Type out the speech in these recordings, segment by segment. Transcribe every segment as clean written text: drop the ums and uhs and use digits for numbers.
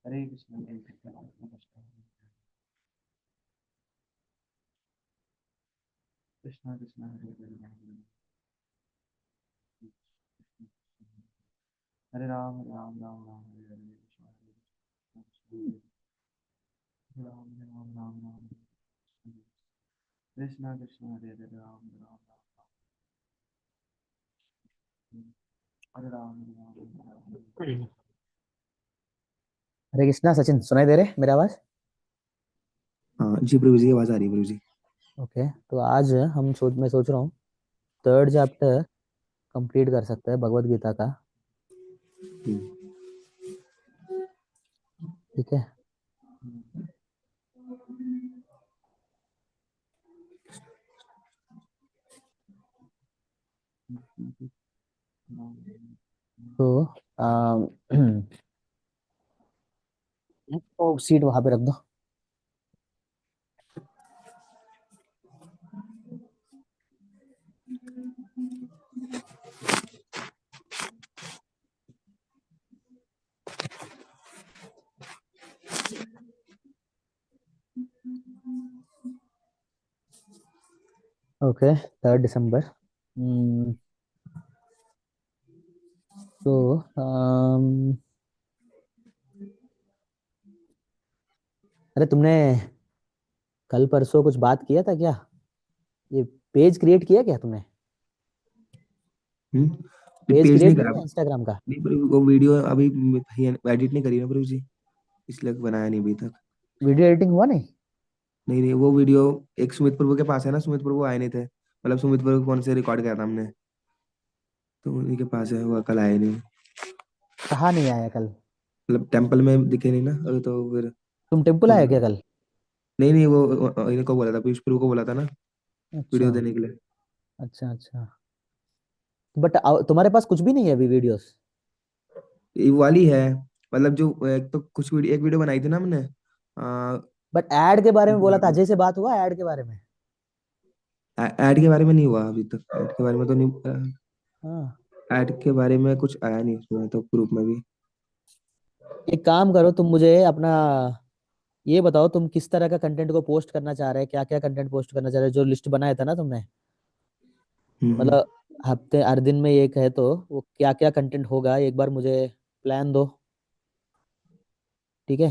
हरे कृष्ण हरे कृष्ण कृष्ण कृष्ण कृष्ण कृष्ण हरे हरे हरे राम राम राम राम हरे हरे कृष्ण कृष्ण राम राम राम कृष्ण कृष्ण हरे हरे राम राम राम हरे राम राम राम हरे कृष्णा। सचिन, सुनाई दे रहे मेरा आवाज? हाँ जी प्रभु जी, आवाज आ रही है प्रभु जी। ओके, तो आज मैं सोच रहा हूँ थर्ड चैप्टर कंप्लीट कर सकते हैं भगवत गीता का। ठीक है। तो अम, वो सीट वहां पे रख दो। ओके, 3 दिसंबर। तो अरे तुमने कल परसों कुछ बात किया था क्या? ये पेज क्रिएट किया क्या तुमने? नहीं, पेज पेज क्रिएट नहीं नहीं करा। किया इंस्टाग्राम का? नहीं प्रभु, वो वीडियो अभी एडिट नहीं करी ना प्रभु जी, इसलिए बनाया नहीं अभी तक। वीडियो एडिटिंग हुआ नहीं? नहीं नहीं, वो वीडियो एक सुमित प्रभु के पास है ना, सुमित प्रभु आए नहीं थे, मतलब सुमित प्रभु के फोन से रिकॉर्ड किया था हमने, तो उन्हीं के पास है, वो कल आए नहीं। कहाँ नहीं आया कल? मतलब टेम्पल में दिखे नहीं ना अभी, तो फिर तुम टेम्पल आया क्या कल? नहीं नहीं, वो इनको बोला था, पीयूष प्रभु को बोला था ना अच्छा वीडियो देने के लिए। अच्छा अच्छा। बट तुम्हारे पास कुछ भी नहीं है अभी वीडियोस? ये वाली है, मतलब जो एक तो कुछ वीडियो, एक वीडियो बनाई थी ना हमने। बट ऐड के बारे में बोला था, अजय से बात हुआ ऐड के बारे में? ऐड के बारे में नहीं हुआ अभी तक, ऐड के बारे में तो नहीं। हाँ। ऐड के बारे में कुछ आया नहीं उसमें तो, ग्रुप में भी। एक काम करो, तुम मुझे अपना ये बताओ, तुम किस तरह का कंटेंट को पोस्ट करना चाह रहे हैं, क्या क्या कंटेंट पोस्ट करना चाह रहे हो? जो लिस्ट बनाया था ना तुमने, हम्म। मतलब हफ्ते हर दिन में एक है, तो वो क्या क्या कंटेंट होगा एक बार मुझे प्लान दो। ठीक है,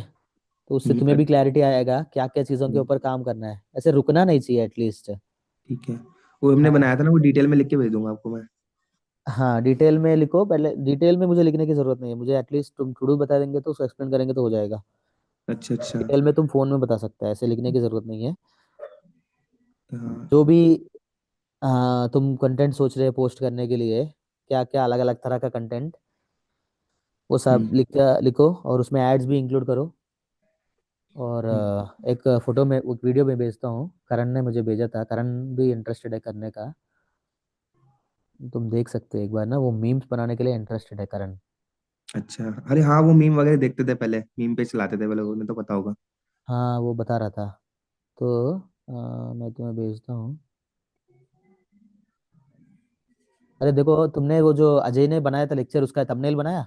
तो उससे तुम्हें भी क्लैरिटी आएगा क्या क्या चीज़ों के ऊपर काम करना है, ऐसे रुकना नहीं चाहिए एटलीस्ट। ठीक है, वो हमने हाँ बनाया था ना, वो डिटेल में लिख के भेज दूंगा आपको मैं। हाँ, डिटेल में लिखो पहले। डिटेल में मुझे लिखने की जरूरत नहीं है, मुझे एटलीस्ट तुम थोड़ा बता देंगे तो उसको एक्सप्लेन करेंगे तो हो जाएगा। अच्छा अच्छा। डिटेल में तुम फोन में बता सकते हैं, ऐसे लिखने की जरूरत नहीं है। हाँ। जो भी तुम कंटेंट सोच रहे हो पोस्ट करने के लिए, क्या क्या अलग अलग तरह का कंटेंट, वो सब हम्म लिखो और उसमें एड्स भी इंक्लूड करो। और हम्म, एक फोटो में, एक वीडियो में भेजता हूँ, करण ने मुझे भेजा था, करण भी इंटरेस्टेड है करने का। तुम देख सकते हो एक बार ना, वो मीम्स बनाने के लिए इंटरेस्टेड है करण। अच्छा। अरे हाँ, वो मीम वगैरह देखते थे पहले, मीम पे चलाते थे पहले, उन्हें तो पता होगा। हाँ वो बता रहा था। तो मैं तुम्हें भेजता हूँ। अरे देखो, तुमने वो जो अजय ने बनाया था लेक्चर, उसका थंबनेल बनाया?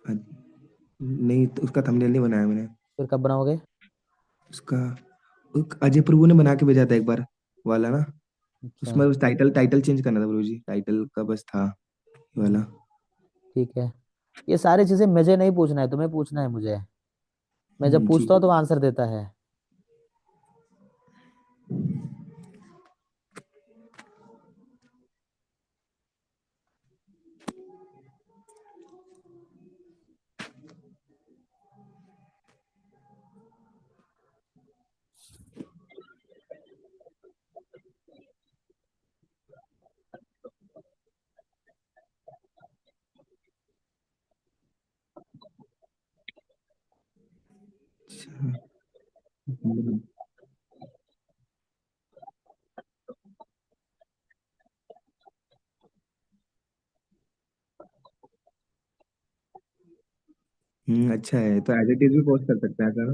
अ- नहीं, तो उसका थंबनेल नहीं बनाया मैंने। फिर कब बनाओगे? उसका एक अजय प्रभु ने बना के भेजा था एक बार वाला ना, अच्छा। उसमें बस टाइटल टाइटल चेंज करना था प्रभु जी, टाइटल का बस था ये हम्म, वाला। ठीक है। ये सारी चीजें मुझे नहीं पूछना है, तुम्हें पूछना है मुझे। मैं जब जी। पूछता हूँ तो वो आंसर देता है। हम्म, अच्छा है, तो एज इट इज भी पोस्ट कर सकते हैं ऐसा ना,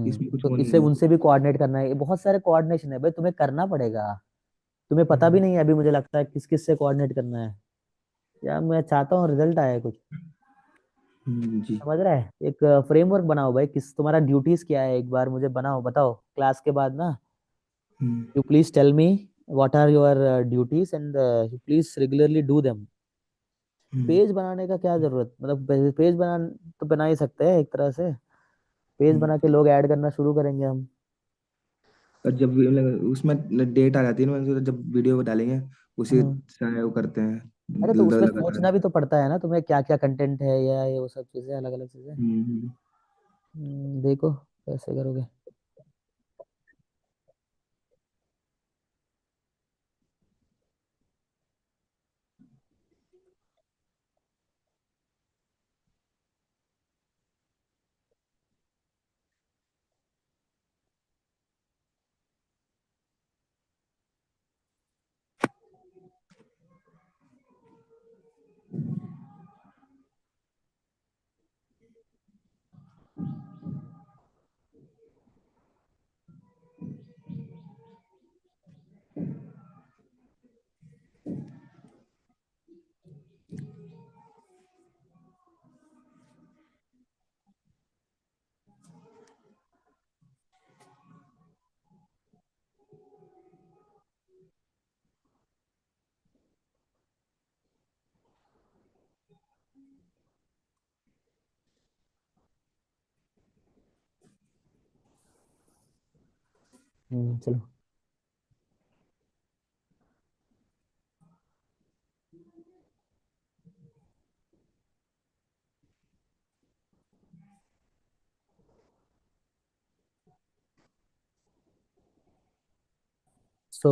इसमें कुछ तो वो नहीं इससे है। उनसे भी कोऑर्डिनेट करना है, ये बहुत सारे कोऑर्डिनेशन है भाई, तुम्हें करना पड़ेगा। तुम्हें पता भी हम्म, नहीं है अभी, मुझे लगता है किस किस से कोऑर्डिनेट करना है। यार मैं चाहता हूँ रिजल्ट आए कुछ। जी। समझ रहा है? एक फ्रेमवर्क बनाओ भाई, किस तुम्हारा ड्यूटीज क्या है, एक बार मुझे बनाओ, बताओ क्लास के बाद ना। Hmm. You please tell me what are your duties and you please regularly do them. Hmm. Page बनाने का क्या जरूरत, मतलब पेज बना तो बना ही सकते हैं एक तरह से। पेज हम्म। बना के लोग ऐड करना शुरू करेंगे हम। और जब मतलब उसमें डेट आ जाती है ना, मैंने सोचा जब वीडियो को डालेंगे उसी हम्म। समय वो करते हैं अरे तो उसमें लगातार। सोचना भी तो पड़ता है ना तुम्हें, क्या क्या कंटेंट है या ये वो सब चीजें, अलग अलग चीजें। हम्म। देखो कैसे करोगे। चलो। सो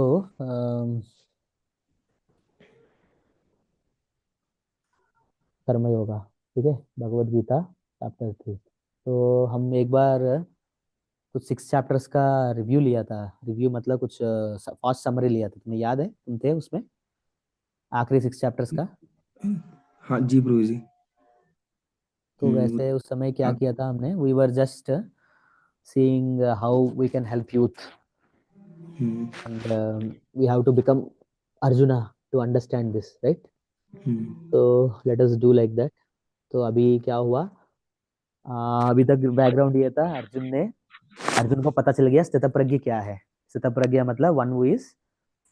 कर्म योगा, ठीक है, भगवत गीता चैप्टर 3। तो हम एक बार कुछ 6 चैप्टर्स का रिव्यू लिया था। रिव्यू मतलब कुछ फास्ट समरी लिया था, तुम्हें याद है, तुम थे उसमें, आखिरी 6 चैप्टर्स का। हाँ जी प्रभु जी। तो वैसे उस समय क्या हाँ। किया था हमने, we were just seeing how we can help youth hmm. And we have to become Arjuna to understand this, right? Hmm. तो let us do like that. तो अभी क्या हुआ, अभी तक बैकग्राउंड ये था, अर्जुन को पता चल गया स्थितप्रज्ञ क्या है। स्थितप्रज्ञ मतलब one who is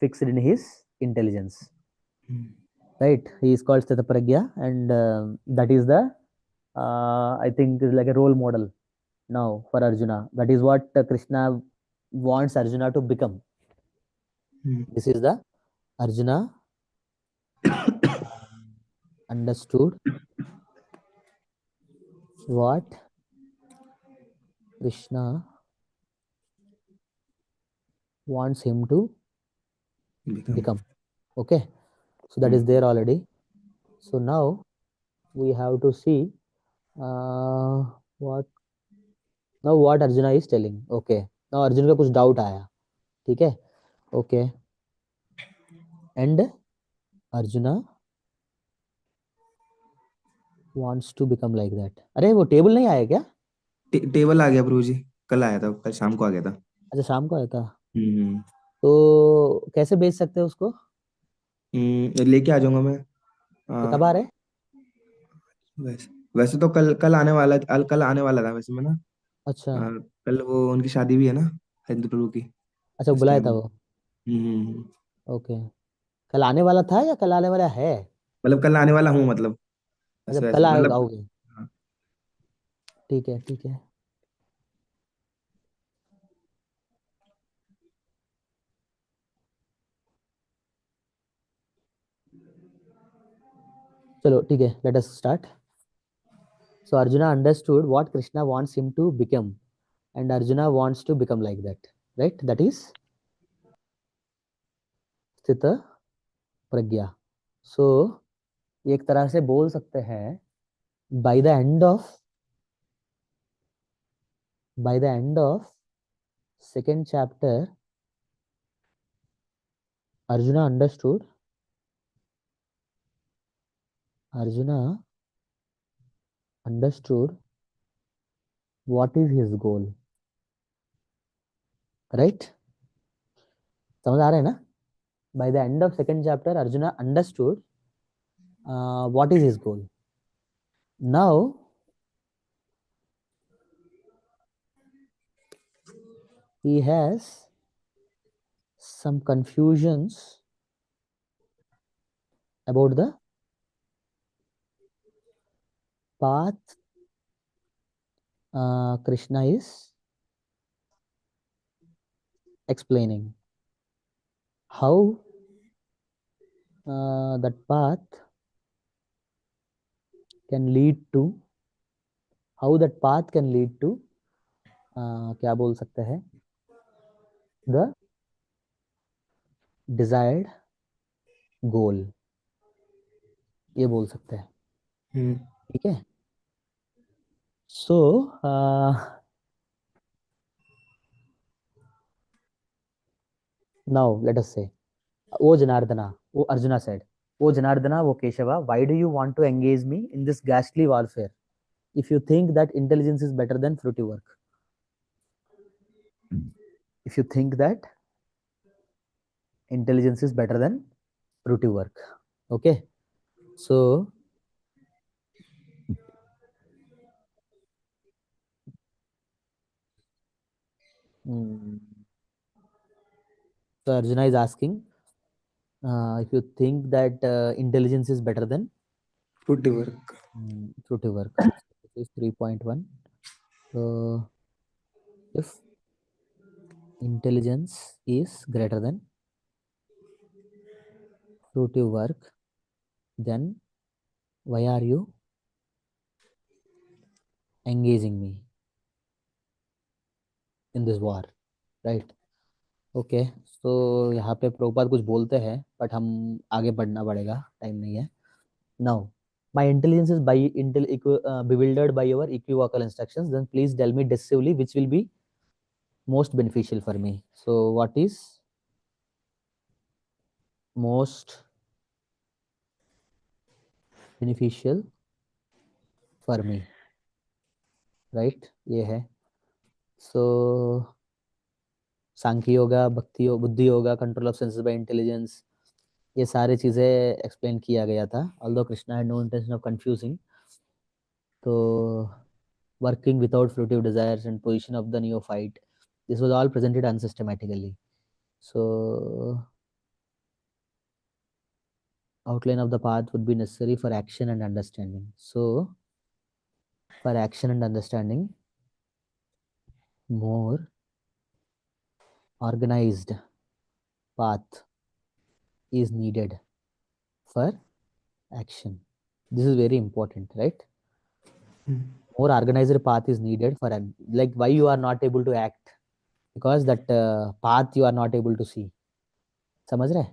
fixed in his intelligence, hmm. right? He is called Sthitapragya, and that is the I think is like a role model now for Arjuna. That is what Krishna wants Arjuna to become. Hmm. This is the Arjuna understood what Krishna wants him to become. become. Okay, so that is there already. So now we have to see uh, what what Arjuna is telling. Okay, now Arjuna का कुछ doubt आया, ठीक है? Okay, and arjuna wants to become like that। अरे वो table नहीं आया क्या? टेबल आ गया प्रभु जी। कल आया था, कल शाम को आ गया था। अच्छा, शाम को आया था। हम्म। तो कैसे बेच सकते हैं उसको? लेके आ जाऊंगा मैं। तो आ, कब आ रहे हैं? वैसे वैसे तो कल कल आने वाला, कल आने वाला था वैसे मैं ना। अच्छा। कल वो उनकी शादी भी है ना, हिंदू प्रभु की। अच्छा, वो उस बुलाया टाइम। था वो। हम्म। ओके, कल आने वाला था या कल आने वाला है? मतलब कल आने वाला हूँ मतलब। अच्छा, ऐसे वैसे कल मतलब। आओगे। हाँ। ठीक है, ठीक है। चलो ठीक है, let us start. So Arjuna understood what Krishna wants him to become, and Arjuna wants to become like that, right? That is स्थित प्रज्ञा। सो एक तरह से बोल सकते हैं, by the end of by the end of second chapter, arjuna understood arjuna understood what is his goal, right? समझ आ रहा है ना? By the end of second chapter, Arjuna understood what is his goal. Now he has some confusions about the path Krishna is explaining. How that path can lead to, how that path can lead to क्या बोल सकते हैं, the desired goal, ये बोल सकते हैं. ठीक है. So now let us say, O Janardana, O Arjuna said, O Janardana, O Keshava, why do you want to engage me in this ghastly warfare if you think that intelligence is better than fruity work? If you think that intelligence is better than fruity work. Okay. So mm, so Arjuna is asking, if you think that intelligence is better than Fruity work. fruity work. This is 3.1. So if intelligence is greater than fruity work, then why are you engaging me in this war, right? Okay. So यहाँ पे प्रभुपाद कुछ बोलते हैं, but हम आगे बढ़ना पड़ेगा, time नहीं है. Now my intelligence is by bewildered by your equivocal instructions, then please tell me decisively which will be most beneficial for me. So what is most beneficial for me, right? ये है. So Sankhya yoga, bhakti yoga, buddhi yoga, control of senses by intelligence, ये सारी चीजें explain किया गया था. Although Krishna had no intention of confusing. तो working without fruitive desires and position of the neophyte, this was all presented unsystematically. So outline of the path would be necessary for action and understanding. So for action and understanding, more organized path is needed for action. This is very important, right? More organized path is needed for like why you are not able to act, because that path you are not able to see. समझ रहे?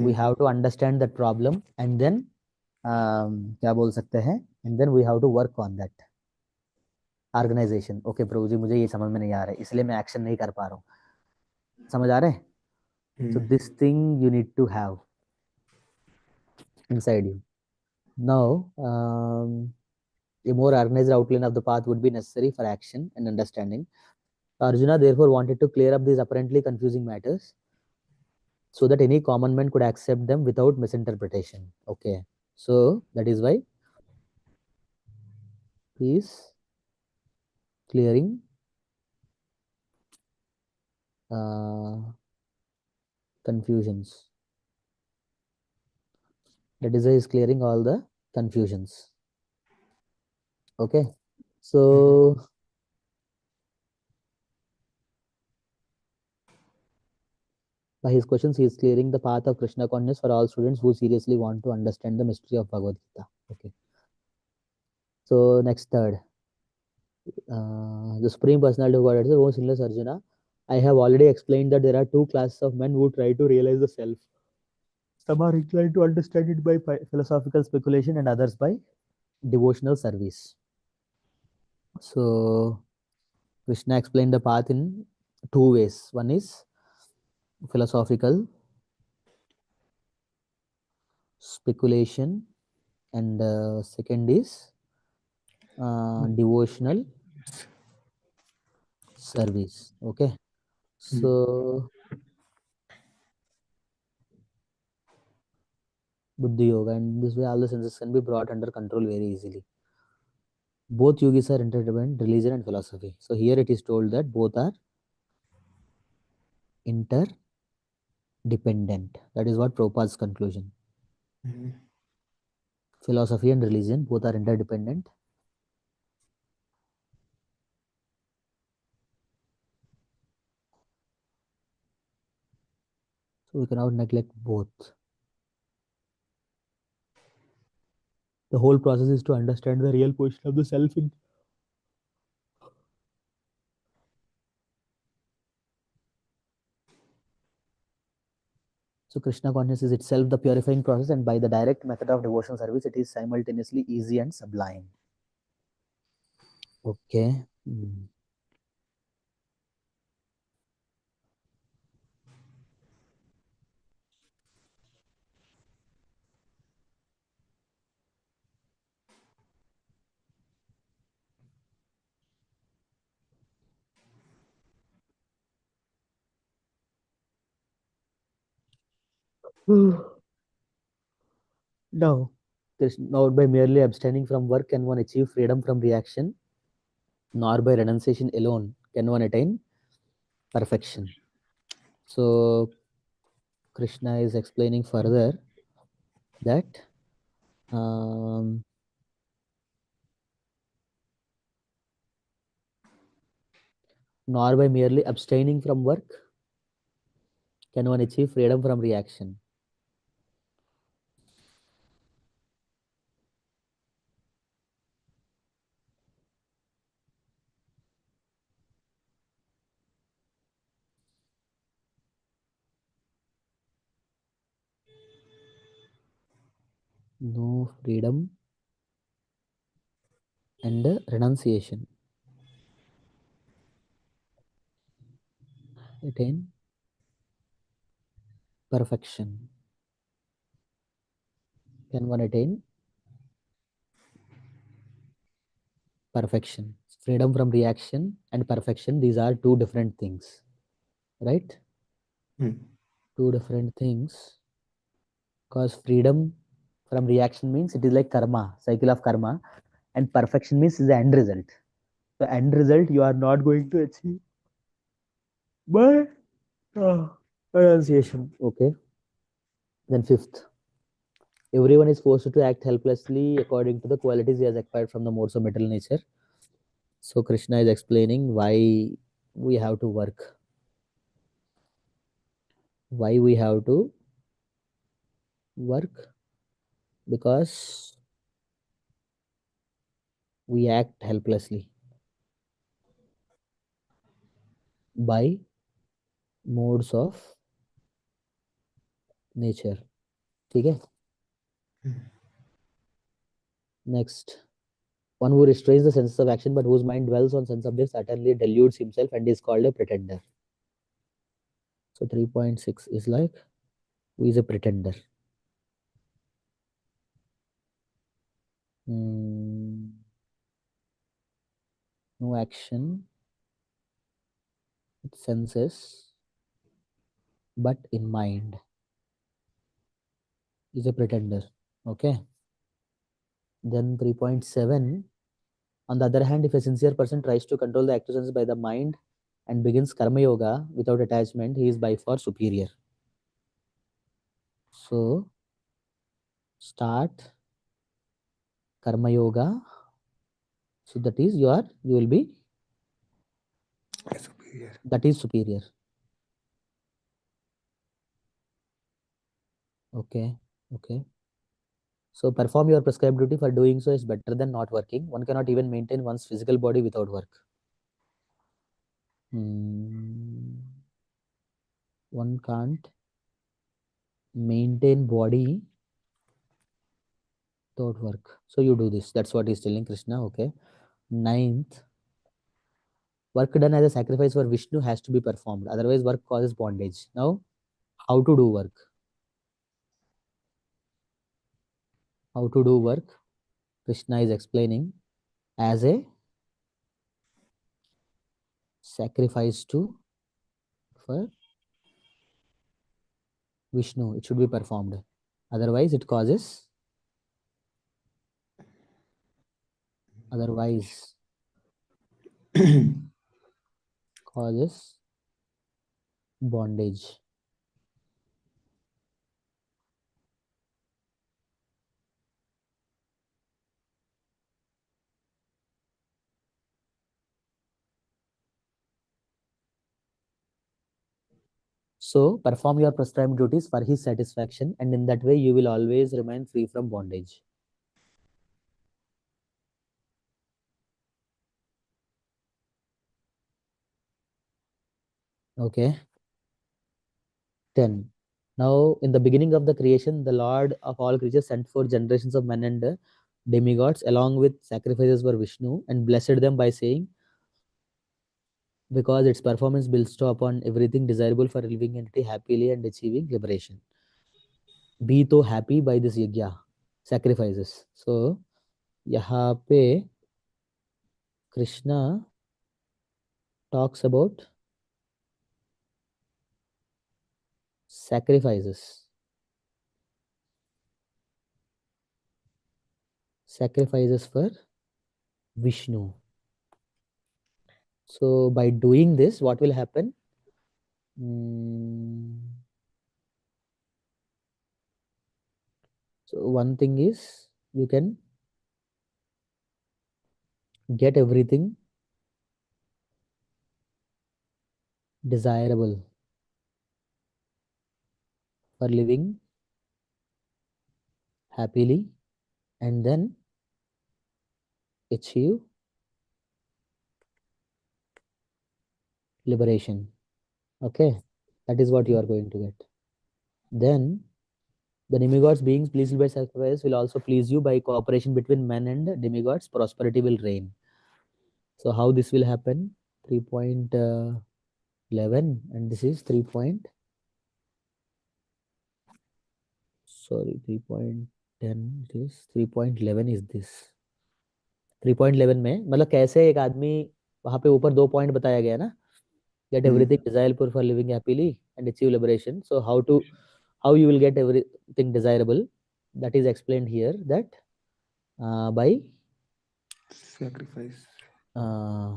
We have to understand that problem and then क्या बोल सकते हैं, and then we have to work on that organization. Okay प्रभु जी, मुझे ये समझ में नहीं आ रहा है, इसलिए मैं एक्शन नहीं कर पा रहा हूँ. समझ आ रहे हैं? So this thing you need to have inside you. Now a more organized outline of the path would be necessary for action and understanding. Arjuna therefore wanted to clear up these apparently confusing matters so that any common man could accept them without misinterpretation. Okay, so that is why he is clearing confusions. That is why he is clearing all the confusions. Okay, so by his questions, he is clearing the path of Krishna consciousness for all students who seriously want to understand the mystery of Bhagavad Gita. Okay. So next third, the Supreme Personality of Godhead says, "O sinless Arjuna, I have already explained that there are two classes of men who try to realize the self. Some are inclined to understand it by philosophical speculation and others by devotional service." So Krishna explained the path in two ways. One is philosophical speculation, and second is devotional service. Okay, so buddhi yoga, and this way all the senses can be brought under control very easily. Both yogis are interdependent, religion and philosophy. So here it is told that both are interdependent. That is what Prabhupada's conclusion. Hmm, Philosophy and religion both are interdependent. So we cannot neglect both. The whole process is to understand the real position of the self in. So Krishna consciousness is itself the purifying process, and by the direct method of devotional service, it is simultaneously easy and sublime. Okay. Now, now by merely abstaining from work can one achieve freedom from reaction, nor by renunciation alone can one attain perfection. So Krishna is explaining further that um, nor by merely abstaining from work can one achieve freedom from reaction. No freedom and renunciation attain perfection. Can one attain perfection? Freedom from reaction and perfection, these are two different things, right? Hmm, Two different things. Because freedom from reaction means it is like karma, cycle of karma, and perfection means is the end result. The end result you are not going to achieve by renunciation. Okay. Then fifth, everyone is forced to act helplessly according to the qualities he has acquired from the modes of material nature. So Krishna is explaining why we have to work, why we have to work, because we act helplessly by modes of nature. ठीक है. Next, one who restrains the senses of action but whose mind dwells on sense objects utterly deludes himself and is called a pretender. So 3.6 is like, who is a pretender? No action with senses but in mind is a pretender. Okay. Then 3.7, on the other hand, if a sincere person tries to control the active senses by the mind and begins karma yoga without attachment, he is by far superior. So start karma yoga. So that is you will be superior. that is superior. Okay. Okay. So perform your prescribed duty, for doing so is better than not working. One cannot even maintain one's physical body without work. One can't maintain body without work. So you do this. That's what he's telling Krishna. Okay. Ninth, work done as a sacrifice for Vishnu has to be performed. Otherwise, work causes bondage. Now, how to do work? How to do work? Krishna is explaining as a sacrifice to for Vishnu. It should be performed. Otherwise, it causes. Otherwise, causes bondage. So perform your prescribed duties for his satisfaction, and in that way you will always remain free from bondage. Okay. 10. Now, in the beginning of the creation, the Lord of all creatures sent forth generations of men and demigods along with sacrifices for Vishnu and blessed them by saying, because its performance builds upon everything desirable for a living entity happily and achieving liberation. Be तो happy by this yajna, sacrifices. So, यहाँ पे Krishna talks about sacrifices. Sacrifices for Vishnu. So, by doing this, what will happen? Mm, so, one thing is you can get everything desirable for living happily and then achieve liberation. Okay, that is what you are going to get. Then the demigods being pleased by sacrifice will also please you by cooperation between men and demigods. Prosperity will reign. So how this will happen? 3.11 and this is 3. Sorry, 3.10. It is 3.11 is this. 3.11 में मतलब कैसे एक आदमी वहां पे ऊपर 2 point बताया गया ना, get everything desirable for living happily and achieve liberation. So how you will get everything desirable, that is explained here, that by sacrifice uh,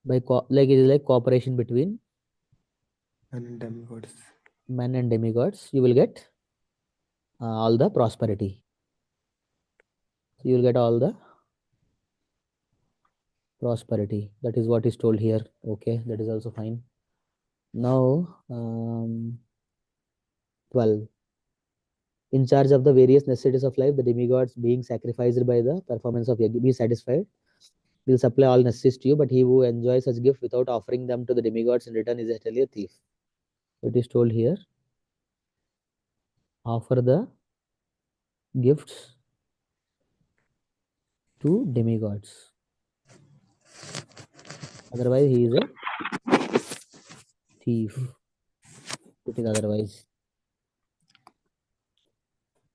like it is like cooperation between and demigods. men and demigods, you will get all the prosperity. So you will get all the prosperity. That is what is told here. Okay, that is also fine. Now 12. In charge of the various necessities of life, the demigods being sacrificed by the performance of yajna, be satisfied, will supply all necessities to you, but he who enjoys such gift without offering them to the demigods in return is actually a thief. It is told here, offer the gifts to demigods. Otherwise, he is a thief. It is otherwise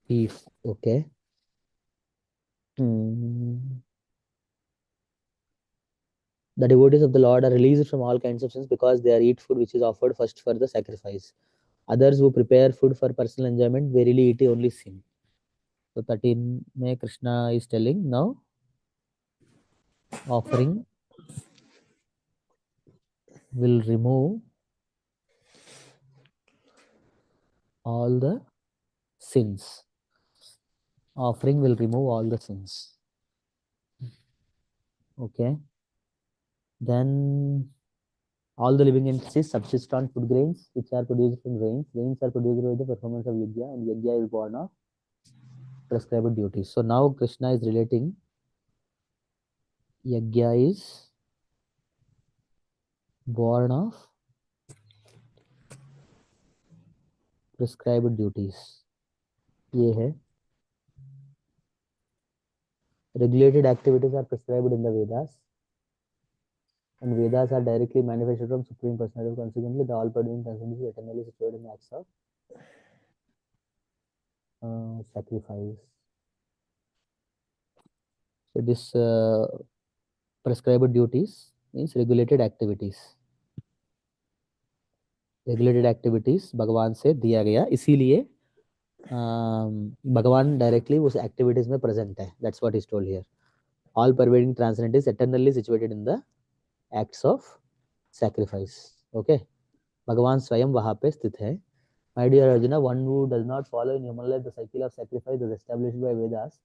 thief. Okay. The devotees of the Lord are released from all kinds of sins because they are eat food which is offered first for the sacrifice. Others who prepare food for personal enjoyment verily eat only sin. So 13 में Krishna is telling now offering will remove all the sins. Offering will remove all the sins. Okay. Then all the living entities subsist on food grains which are produced from rains. Rains are produced by the performance of yajna, and yajna is born of prescribed duties. So now Krishna is relating yajna is born of prescribed duties. ये है regulated activities are prescribed in the Vedas, and Vedas are directly manifested from Supreme Personality. Consequently, the all-pervading transcendence is eternally situated in the acts of sacrifice. So this prescribed duties means regulated activities. Regulated activities भगवान से दिया गया, इसीलिए भगवान directly उस activities में present है. That's what is told here. All pervading transcendence is eternally situated in the acts of sacrifice. Okay. भगवान स्वयं वहां पे स्थित है. My dear Arjuna, one who does not follow in human life the cycle of sacrifice as established by Vedas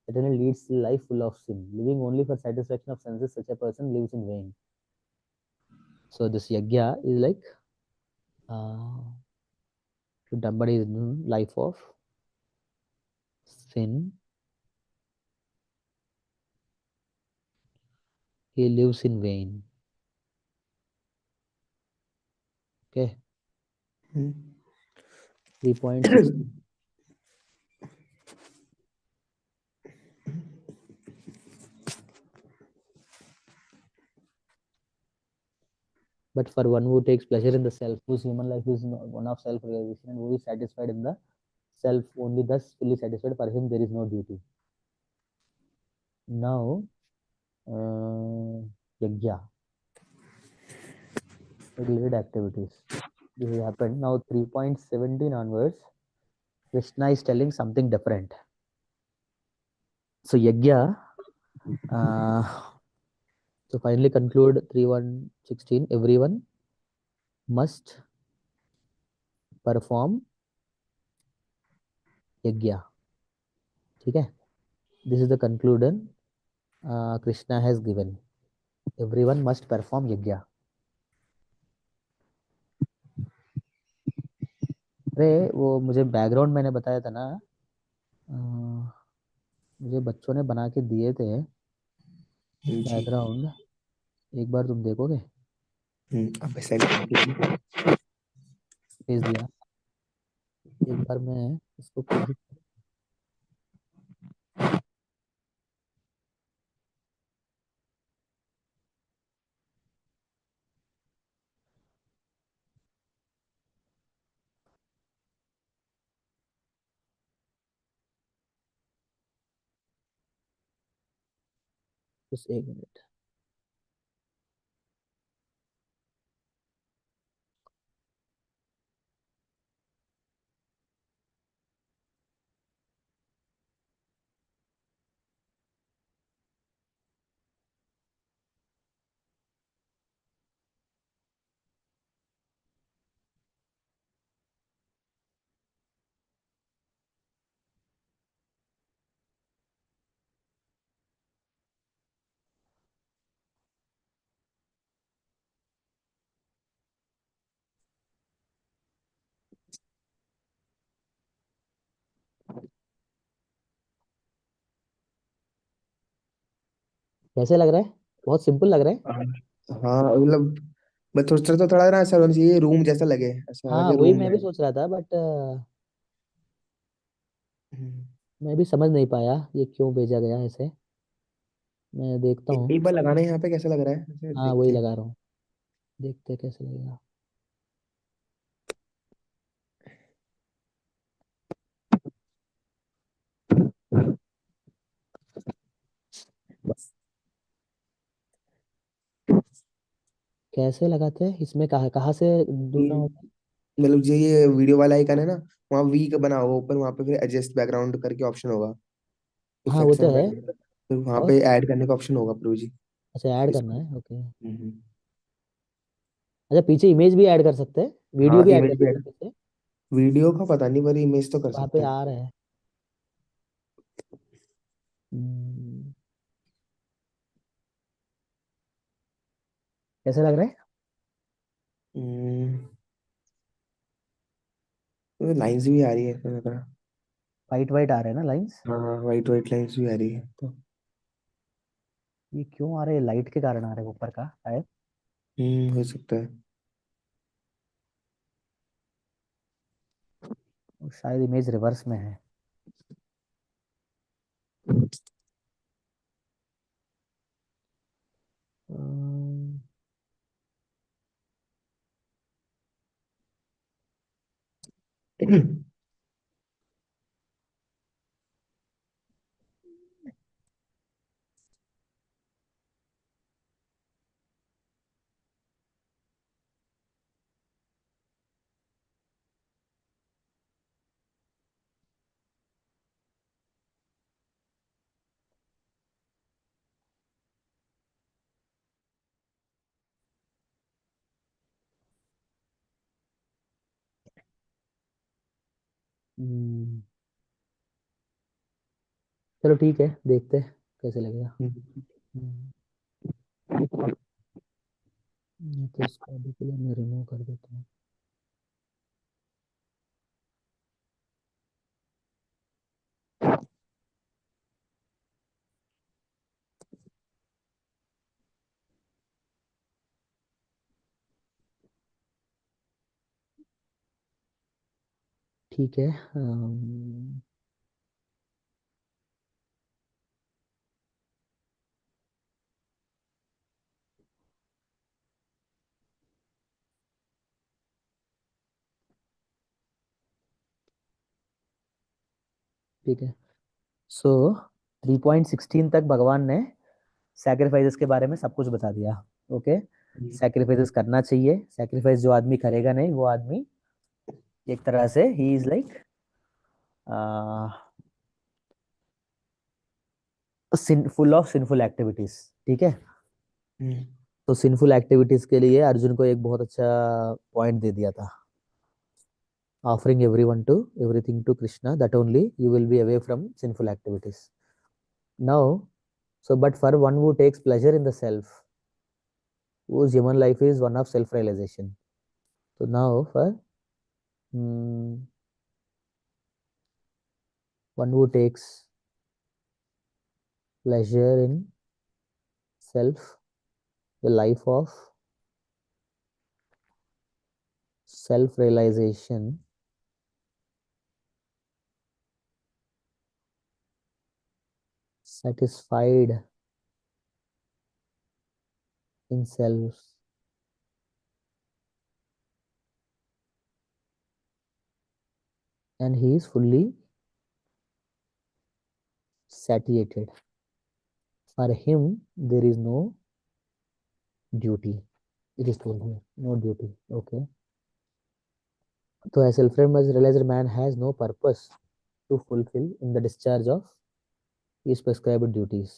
certainly leads a life full of sin. Living only for satisfaction of senses, such a person lives in vain. So this yajna is like to somebody life of sin. He lives in vain. Okay. 3.6. But for one who takes pleasure in the self, whose human life is one of self-realization, and who is satisfied in the self only, thus fully satisfied, for him there is no duty. Now, yajna, related activities. This has happened. Now 3.17 onwards, Krishna is telling something different. So yajna, so finally conclude 3.1.16, everyone must perform yajna. ठीक है? This is the conclusion Krishna has given. Everyone must perform yajna. अरे वो मुझे background मैंने बताया था ना, मुझे बच्चों ने बना के दिए थे जी। बैकग्राउंड. एक बार तुम देखोगे? अब सेंड भेज दिया. एक बार मैं इसको कैसे. बस एक मिनट. कैसे लग रहा है? बहुत सिंपल लग रहा है. हाँ मतलब मैं सोच रहा था थोड़ा ना ऐसा होना चाहिए, रूम जैसा लगे, ऐसा लगा हाँ कि वही रूम मैं में भी है। सोच रहा था, बट हम्म। मैं भी समझ नहीं पाया ये क्यों भेजा गया ऐसे. मैं देखता हूँ. एक बार लगाना है यहाँ पे, कैसा लग रहा है ऐसे हाँ देखते वही हैं। लगा रहा हूँ. देखते हैं कैसे लगेगा. कैसे लगाते हैं इसमें? कहाँ कहाँ से ये ढूंढना होता है? मतलब ये वीडियो वाला आइकन है ना, वहाँ वी का बना होगा ऊपर, वहाँ पे फिर एडजस्ट बैकग्राउंड करके ऑप्शन होगा, हाँ वो इफेक्ट्स तो एंड है. बैकग्राउंड, फिर वहाँ और पे ऐड करने का ऑप्शन होगा प्रो जी। अच्छा ऐड करना इसको है. ओके. हम्म। अच्छा पीछे इमेज भी ऐड कर सकते हैं, वीडियो हाँ भी ऐड कर इमेज भी सकते ऐड, हैं पीछे. वीडियो का पता नहीं पर इमेज तो कर वहाँ सकते पे हैं। आ रहा है. हम्म, कैसे लग रहा है? हम्म। लाइंस भी आ रही है ऐसा लग रहा। वाइट वाइट आ रहे हैं ना लाइंस? हाँ वाइट वाइट लाइंस भी आ रही है तो। ये क्यों आ रहे हैं? लाइट के कारण आ रहे हैं ऊपर का शायद. हो सकता है। और शायद इमेज रिवर्स में है. अम्म, हम्म, चलो ठीक है, देखते हैं कैसे लगेगा। हम्म, हम्म, ये तो इसको अभी के लिए मैं रिमूव कर देता हूँ। ठीक है। ठीक है। सो 3.16 तक भगवान ने सैक्रिफाइसेस के बारे में सब कुछ बता दिया। ओके। हम्म, सैक्रिफाइसेस करना चाहिए। सैक्रिफाइस जो आदमी करेगा नहीं, वो आदमी एक तरह से he is like full of sinful activities. ठीक है। हम्म, तो सिंफुल एक्टिविटीज के लिए अर्जुन को एक बहुत अच्छा पॉइंट दे दिया था। Offering everything to Krishna, that only you will be away from sinful activities. Now, so but for one who takes pleasure in the self, whose human life is one of self realization. So now for mm, one who takes pleasure in self, the life of self realization, satisfied in self, and he is fully satiated. For him, there is no duty. It is told here, no duty. Okay. So a self-realized man has no purpose to fulfill in the discharge of his prescribed duties,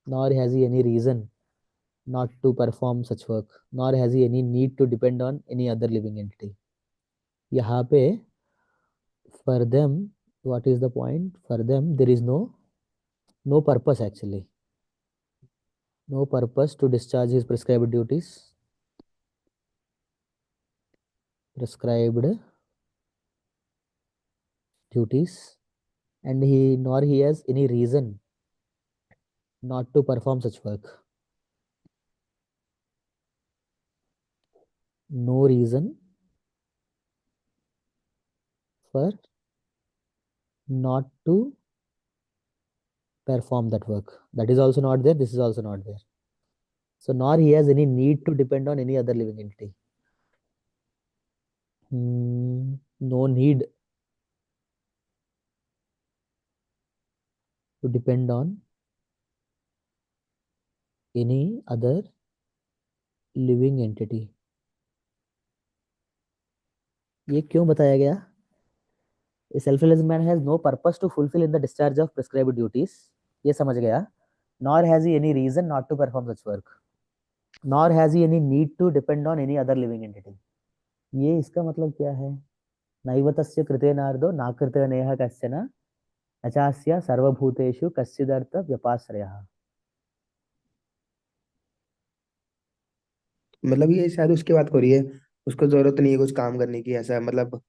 nor has he any reason not to perform such work, nor has he any need to depend on any other living entity. यहाँ पे for them, what is the point? For them, there is no purpose actually, no purpose to discharge his prescribed duties, and he has any reason not to perform such work. No reason for not to perform that work. That is also not there. This is also not there. So nor he has any need to depend on any other living entity. No need to depend on any other living entity. ये क्यों बताया गया? A self-realized man has no purpose to fulfill in the discharge of prescribed duties. ये समझ गया. Nor has he any reason not to perform such work. Nor has he any need to depend on any other living entity. ये इसका मतलब क्या है? नैव तस्य कृते नारदो नाकृते नेह कश्चन अचास्य सर्वभूतेषु कश्चिदर्थ व्यपाश्रयः। मतलब ये शायद उसकी बात हो रही है। उसको जरूरत नहीं है कुछ काम करने की, ऐसा मतलब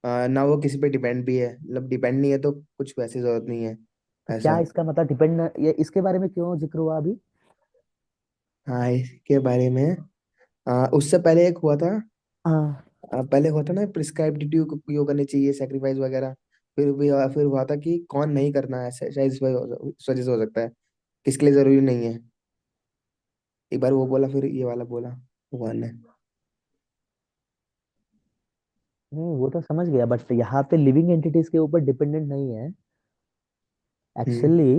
ना वो किसी पे डिपेंड भी है, मतलब डिपेंड नहीं है तो कुछ वैसे जरूरत नहीं है क्या ऐसा। इसका मतलब डिपेंड, ये इसके बारे में क्यों जिक्र हुआ अभी? हाँ, इसके बारे में उससे पहले एक हुआ था। हाँ। पहले हुआ था ना प्रिस्क्राइब ड्यूटी यो करनी चाहिए, सेक्रीफाइस वगैरह। फिर हुआ था कि कौन नहीं करना है, शायद इस वजह से हो सकता है, किसके लिए जरूरी नहीं है। एक बार वो बोला, फिर ये वाला बोला भगवान ने। नहीं, वो तो समझ गया, बट यहाँ पे लिविंग एंटिटीज के ऊपर डिपेंडेंट नहीं है hmm, actually.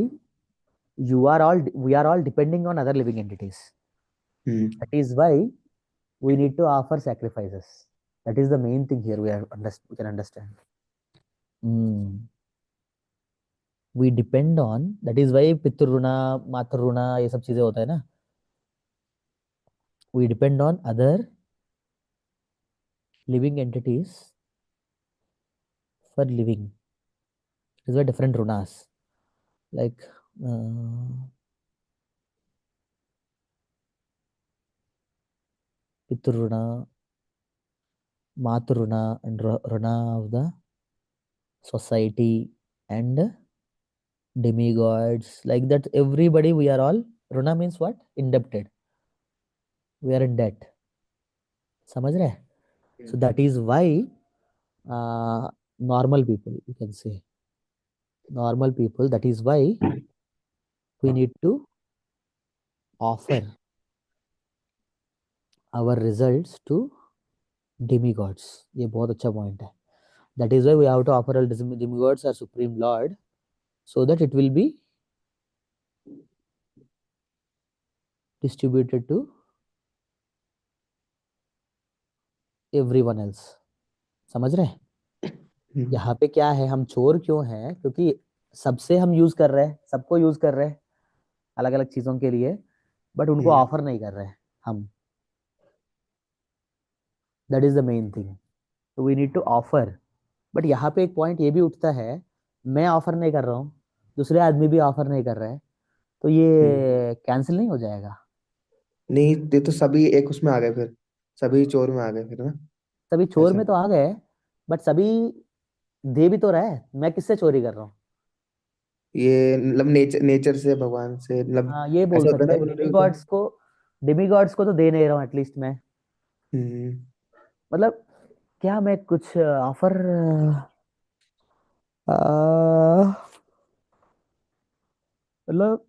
We are all depending on other living entities. Hmm. That is why we need to offer sacrifices. That is the main thing here we can understand. Hmm. We depend on, that is why पितृऋणा मातृऋणा ये सब चीजें होता है ना. We depend on other living entities for living. These were different runas, like uh, Pitruna, Matruna, and Runa of the society, and demigods. Like that, everybody, we are all. Runa means what? Indebted. We are in debt. समझ रहे? So that is why normal people, you can say, normal people. That is why we need to offer our results to demigods. ये बहुत अच्छा point है. That is why we have to offer our demigods, our supreme lord, so that it will be distributed to everyone else. समझ रहे हैं? यहाँ पे क्या है, हम चोर क्यों हैं? क्योंकि सबसे हम यूज कर रहे हैं, सबको यूज कर रहे हैं अलग अलग चीजों के लिए, बट उनको ऑफर नहीं कर रहे हैं हम. That is the main thing. तो we need to offer. But यहाँ पे एक पॉइंट ये भी उठता है, मैं ऑफर नहीं कर रहा हूँ, दूसरे आदमी भी ऑफर नहीं कर रहे हैं, तो ये कैंसिल नहीं हो जाएगा? नहीं, ये तो सभी एक उसमें आ गए फिर, सभी चोर में आ गए फिर ना, सभी चोर ऐसा। में तो आ गए, बट सभी दे भी तो रहा है. मैं किससे चोरी कर रहा हूँ? ये मतलब नेचर, नेचर से, भगवान से, मतलब हाँ, ये बोल ऐसा होता है सकते ना, हैं. उन्होंने भी तो। डिमिगॉड्स को तो दे नहीं रहा हूँ एटलीस्ट मैं. हम्म। मतलब क्या मैं कुछ ऑफर, मतलब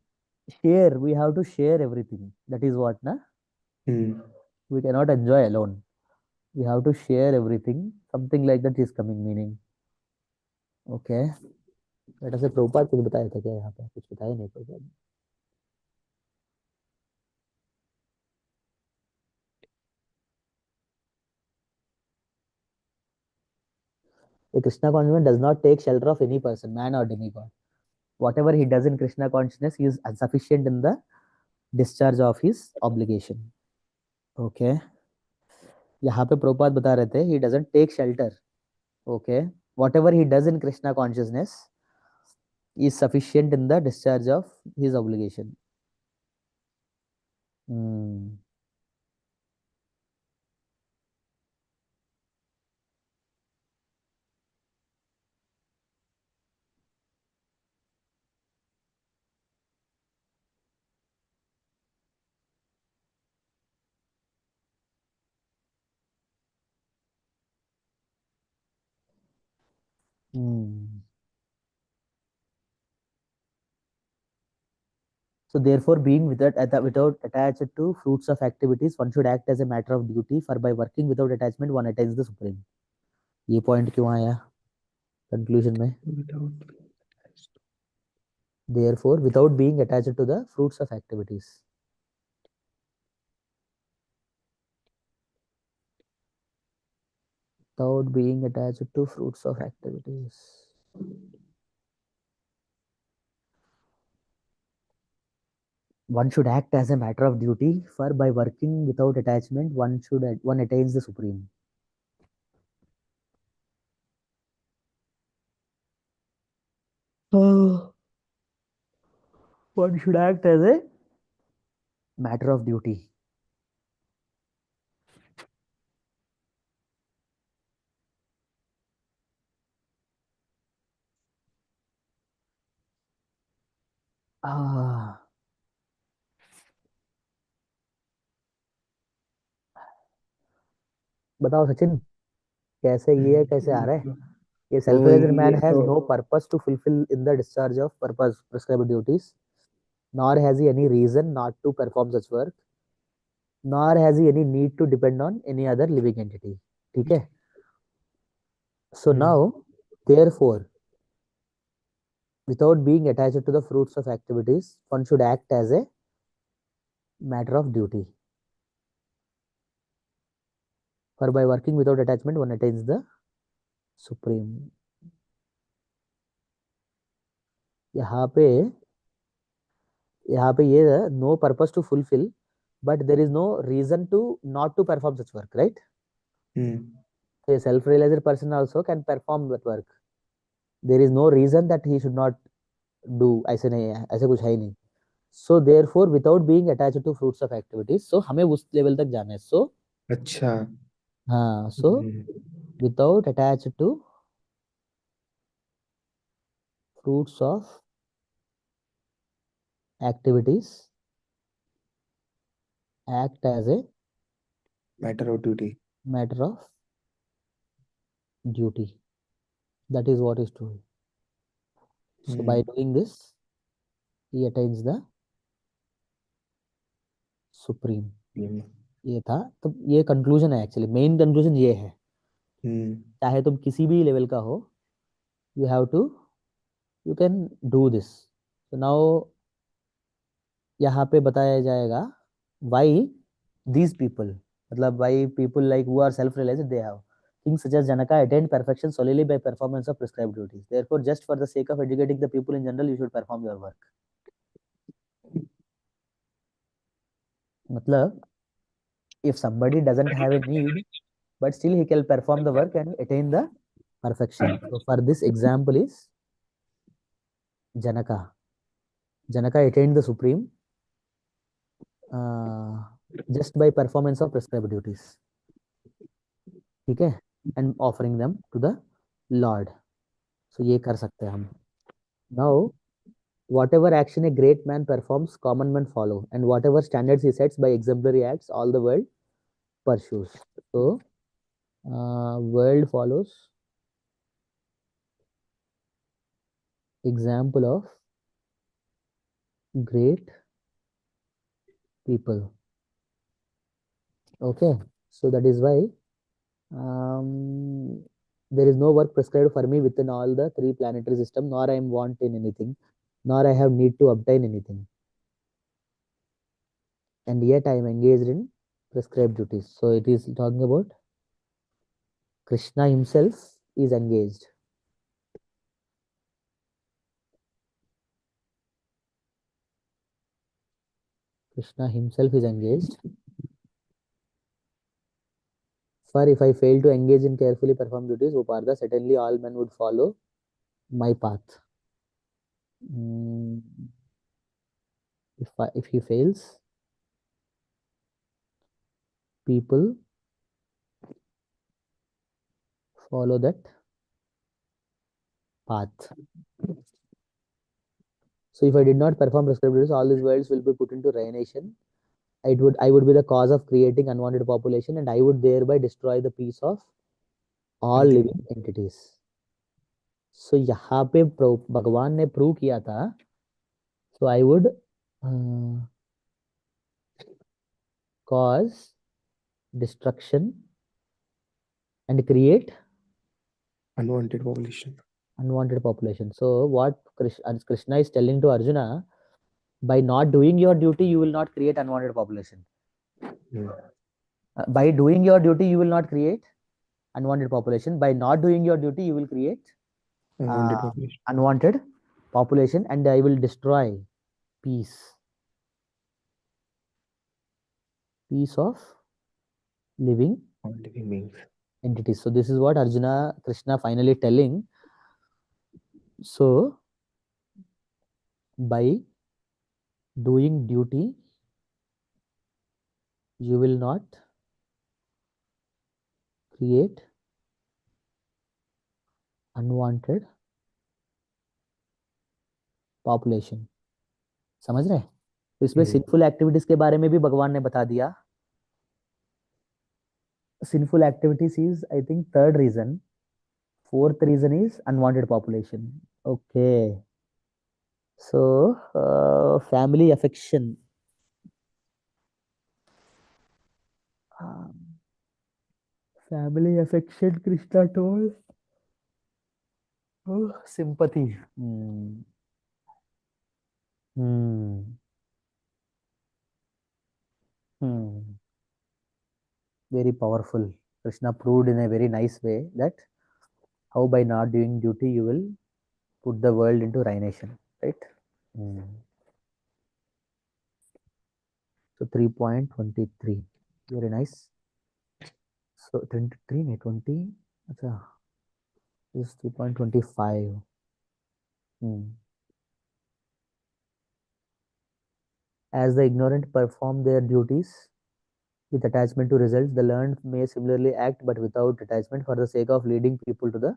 share, we have to share everything. That is what ना. Hmm. We cannot enjoy alone. We have to share everything. Something like that is coming meaning. Okay. बेटा से प्रभुपाद कुछ बताया था क्या? यहाँ पे कुछ बताया नहीं प्रभुपाद ने. A Krishna consciousness does not take shelter of any person, man or demigod. Whatever he does in Krishna consciousness, he is insufficient in the discharge of his obligation. Okay. यहाँ पे प्रभुपाद बता रहे थे, he doesn't take shelter. Okay. Whatever he does in Krishna consciousness is sufficient in the discharge of his obligation. Hmm. Hmm. So therefore, being without attached to fruits of activities, one should act as a matter of duty. For by working without attachment, one attains the supreme. ये point क्यों आया conclusion में? Therefore, without being attached to the fruits of activities. Without being attached to fruits of activities. One should act as a matter of duty, for by working without attachment, one attains the supreme. Oh. One should act as a matter of duty. Ah. बताओ सचिन, कैसे ये कैसे आ रहा है? A O self-realized man ये has तो, no purpose to fulfill in the discharge of purpose prescribed duties, nor has he any reason not to perform such work, nor has he any need to depend on any other living entity. ठीक है? So now, therefore, without being attached to the fruits of activities, one should act as a matter of duty. For by working without attachment, one attains the supreme. यहाँ पे ये no purpose to fulfil, but there is no reason to not to perform such work, right? A self-realized person also can perform that work. There is no reason that he should not do, ऐसे नहीं है, ऐसे कुछ है ही नहीं. So therefore without being attached to fruits of activities, so हमें उस लेवल तक जाना है. सो अच्छा। हाँ, so hmm, without attached to fruits of activities, act as a matter of duty. matter of duty. That is what is true. So by hmm. doing this, he attains the supreme. हम्म। ये था, तो ये conclusion है, actually main conclusion ये है. हम्म। चाहे तुम किसी भी लेवल का हो, you have to, you can do this. तो नाउ यहाँ पे बताया जाएगा वाई दीज पीपल, मतलब why people like who are self realised they have kings such as Janaka attained perfection solely by performance of prescribed duties. Therefore, just for the sake of educating the people in general, you should perform your work. मतलब if somebody doesn't have a need, but still he can perform the work and attain the perfection. So for this example is Janaka. Janaka attained the supreme uh, just by performance of prescribed duties. ठीक है, and offering them to the Lord. So ये कर सकते हैं हम. Now whatever action a great man performs, common men follow, and whatever standards he sets by exemplary acts, all the world pursues. So world follows example of great people. Okay, so that is why um, there is no work prescribed for me within all the three planetary system, nor I am want in anything, nor I have need to obtain anything, and yet I am engaged in prescribed duties. So it is talking about Krishna himself is engaged. Krishna himself is engaged. For if I fail to engage in carefully performed duties, Upartha, certainly all men would follow my path. Mm, if he fails, people follow that path. So if I did not perform prescribed duties, all these worlds will be put into ruination. I would be the cause of creating unwanted population, and I would thereby destroy the peace of all everything। living entities. So यहाँ पे भगवान ने prove किया था. So I would cause destruction and create unwanted population. unwanted population. So what Krishna is telling to Arjuna, by not doing your duty, you will not create unwanted population. By doing your duty, you will not create unwanted population. By not doing your duty, you will create unwanted uh, population. unwanted population, and I will destroy peace, peace of living living beings. entities. So this is what Arjuna Krishna finally telling. So by doing duty, you will not create unwanted population. समझ रहे हैं? तो इसमें sinful activities के बारे में भी भगवान ने बता दिया. Sinful activities is, I think, third reason. Fourth reason is unwanted population. Okay. So, family affection. Um, family affection, Krishna told. Oh, sympathy. Hmm. Hmm. Very powerful. Krishna proved in a very nice way that how by not doing duty you will put the world into ruination, right? Hmm. So 3.23. Very nice. So 23, 20. Acha, this is 3.25. Hmm. As the ignorant perform their duties with attachment to results, the learned may similarly act but without attachment for the sake of leading people to the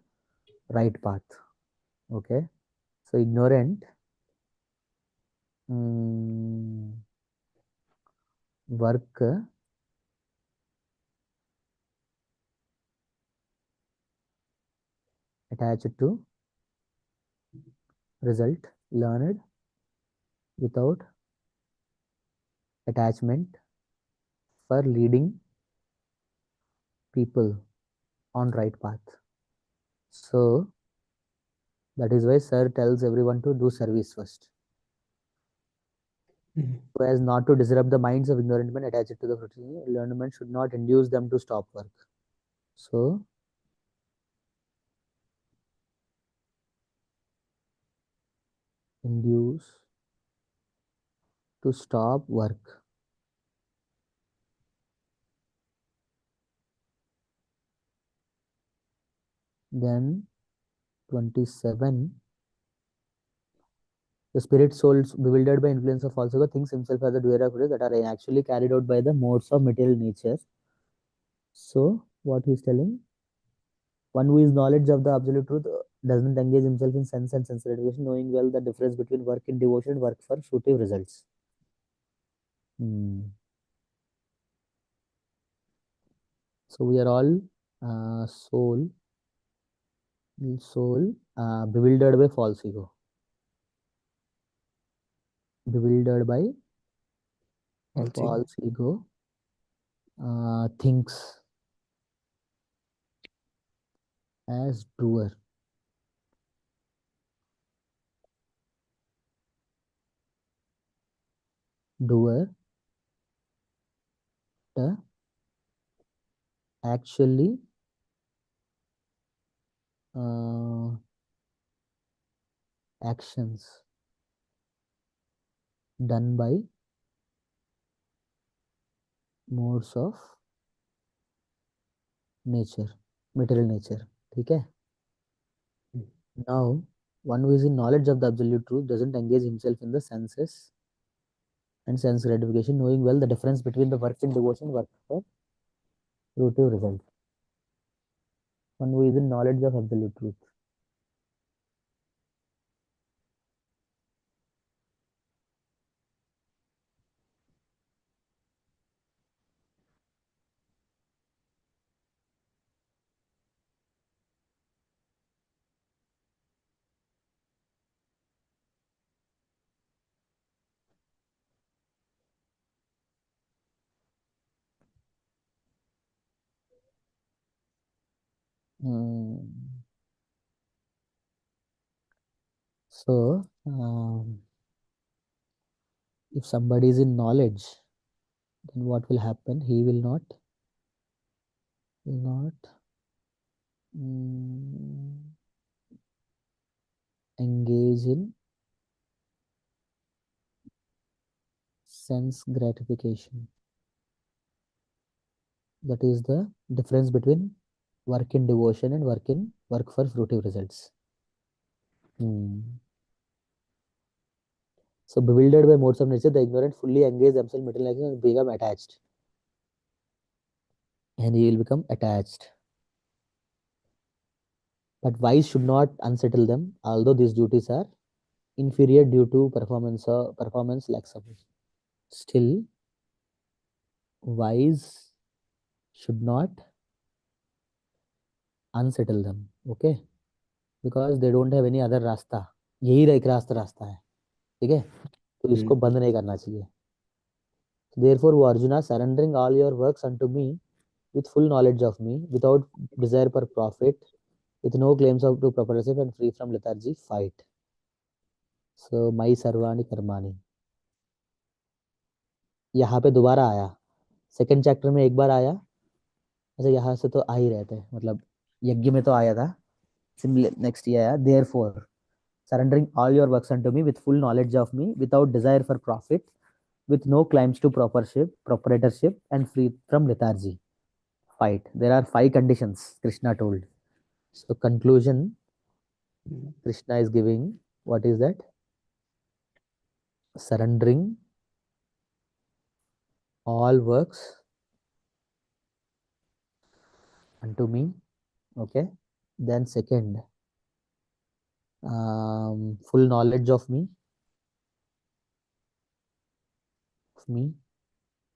right path. Okay. So ignorant mm, work attached to result, learned without attachment for leading people on right path. So that is why sir tells everyone to do service first, so as not to disrupt the minds of ignorant men attached to the fraternity. Learned men should not induce them to stop work. So induce to stop work. Then 27. The spirit soul bewildered by influence of false ego thinks himself as a doer of deeds that are actually carried out by the modes of material nature. So what he is telling, one who is knowledge of the absolute truth doesn't engage himself in sense and sense gratification, knowing well the difference between work in devotion and work for fruitive results. Hmm. So we are all soul bewildered by false ego, bewildered by false ego, thinks as doer, doer the actually actions done by modes of nature, material nature. ठीक है? Now, one who is in knowledge of the absolute truth doesn't engage himself in the senses and sense gratification, knowing well the difference between the work in devotion, work for fruitive result. One who is in knowledge of absolute truth. So, if somebody is in knowledge, then what will happen? He will not engage in sense gratification. That is the difference between work in devotion and work for fruitive results. So bewildered by modes of nature, the ignorant fully engage themselves in material action and become attached. And he will become attached. But wise should not unsettle them, although these duties are inferior due to performance lacks of. Still, wise should not unsettle them. Okay? Because they don't have any other रास्ता. यही एक रास्ता है. ठीक है? तो इसको बंद नहीं करना चाहिए. Therefore, O Arjuna, surrendering all your works unto me with full knowledge of me, without desire for profit, with no claims of to proprietorship and free from lethargy, fight. So, my sarvani karmani. यहाँ पे दोबारा आया. Second chapter में एक बार आया. अच्छा यहाँ से तो आ ही रहते हैं, मतलब यज्ञ में तो आया था. नेक्स्ट ये आया. Therefore, surrendering all your works unto me with full knowledge of me, without desire for profit, with no claims to proprietorship, and free from lethargy. Fight. There are 5 conditions Krishna told. So conclusion, Krishna is giving What is that? Surrendering all works unto me. Okay. Then second, full knowledge of me.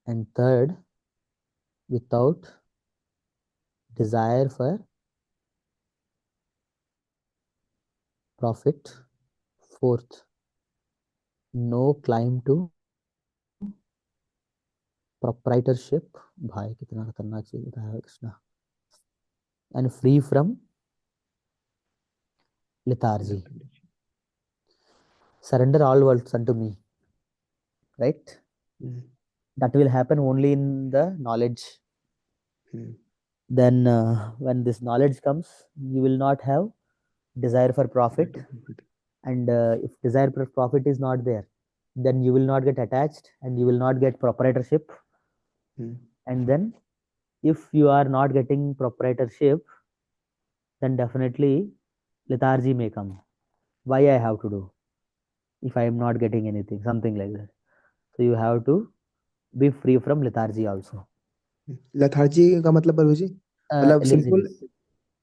And third, without desire for profit. Fourth, no climb to proprietorship. भाई कितना खतरनाक चीज बताया है Krishna. And free from lethargy. Surrender all works unto me. Right? Hmm. That will happen only in the knowledge. Hmm. Then when this knowledge comes, you will not have desire for profit. And if desire for profit is not there, then you will not get attached and you will not get proprietorship. Hmm. And then if you are not getting proprietorship, then definitely lethargy may come. Why I have to do if I am not getting anything, something like that. So you have to be free from lethargy also. Lethargy का मतलब प्रभु जी, मतलब simple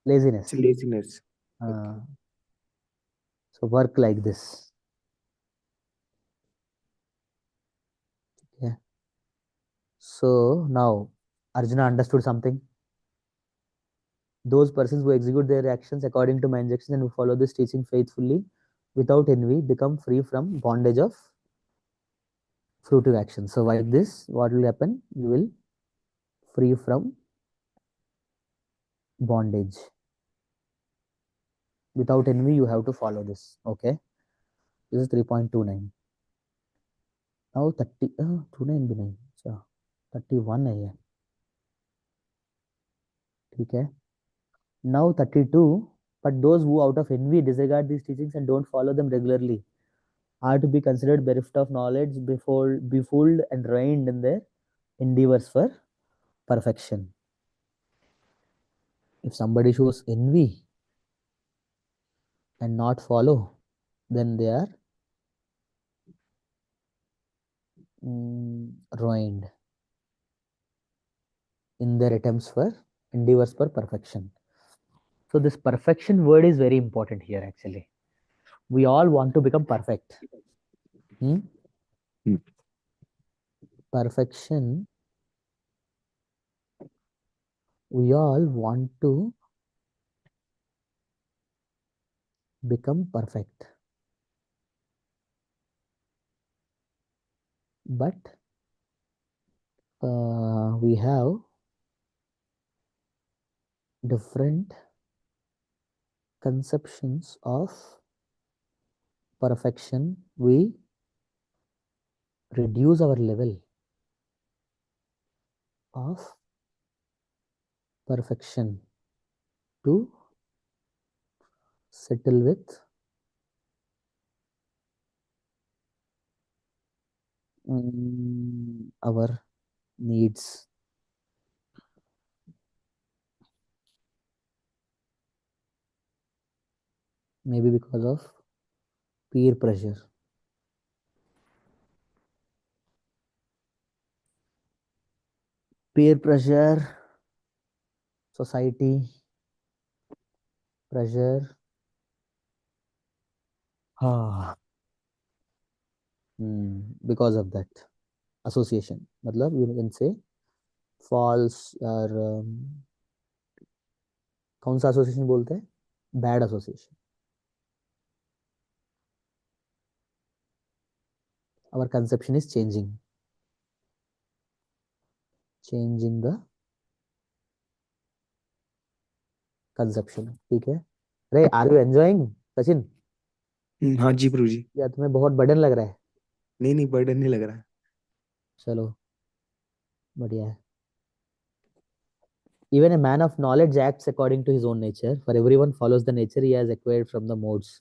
Laziness. Laziness. Laziness. uh, so work like this. Yeah. So now Arjuna understood something. Those persons who execute their actions according to my instructions and who follow this teaching faithfully without envy become free from bondage of fruitive action. So like this, what will happen? You will free from bondage. Without envy, you have to follow this. Okay. This is 3.29. Now 30, 29 भी नहीं, अच्छा 31 है ये. ठीक है. Now 32. But those who out of envy disregard these teachings and don't follow them regularly are to be considered bereft of knowledge, befooled and ruined in their endeavors for perfection. If somebody shows envy and not follow, then they are ruined in their attempts for endeavors for perfection. So this perfection word is very important here actually. We all want to become perfect. Perfection. We all want to become perfect. But we have different conceptions of perfection. We reduce our level of perfection to settle with our needs. Maybe because of peer pressure. Peer pressure, society pressure. Because of that association. मतलब you can say false or कौन सा association बोलते हैं? Bad association. Our conception is changing the conception. ठीक है. अरे are you enjoying Sachin? हाँ जी प्रभु जी. या तुम्हें बहुत बर्डन लग रहा है? नहीं नहीं, बर्डन नहीं लग रहा. चलो बढ़िया है. Even a man of knowledge acts according to his own nature, for everyone follows the nature he has acquired from the modes.